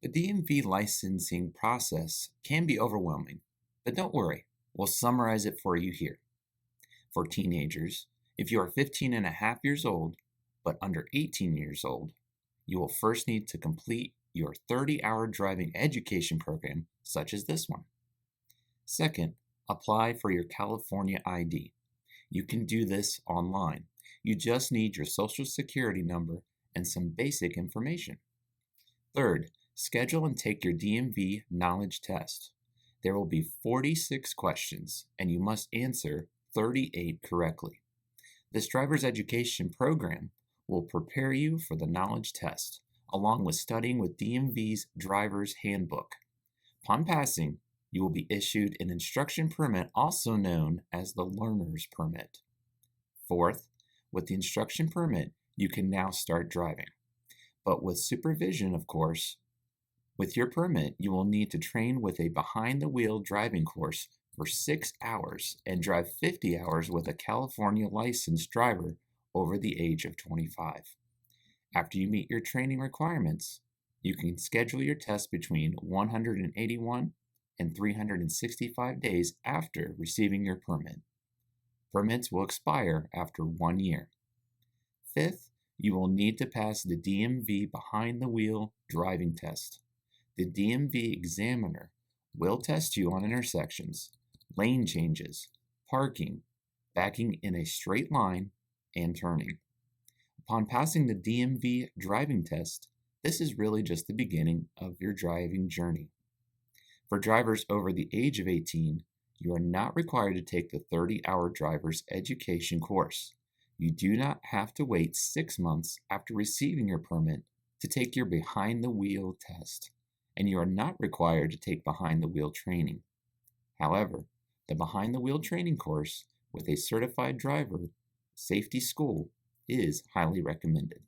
The DMV licensing process can be overwhelming, but don't worry, we'll summarize it for you here. For teenagers, if you are 15 and a half years old, but under 18 years old, you will first need to complete your 30-hour driving education program, such as this one. Second, apply for your California ID. You can do this online. You just need your social security number and some basic information. Third, schedule and take your DMV knowledge test. There will be 46 questions, and you must answer 38 correctly. This driver's education program will prepare you for the knowledge test, along with studying with DMV's driver's handbook. Upon passing, you will be issued an instruction permit, also known as the learner's permit. Fourth, with the instruction permit, you can now start driving. But with supervision, of course. With your permit, you will need to train with a behind-the-wheel driving course for 6 hours and drive 50 hours with a California licensed driver over the age of 25. After you meet your training requirements, you can schedule your test between 181 and 365 days after receiving your permit. Permits will expire after 1 year. Fifth, you will need to pass the DMV behind-the-wheel driving test. The DMV examiner will test you on intersections, lane changes, parking, backing in a straight line, and turning. Upon passing the DMV driving test, this is really just the beginning of your driving journey. For drivers over the age of 18, you are not required to take the 30-hour driver's education course. You do not have to wait 6 months after receiving your permit to take your behind-the-wheel test, and you are not required to take behind-the-wheel training. However, the behind-the-wheel training course with a certified driver safety school is highly recommended.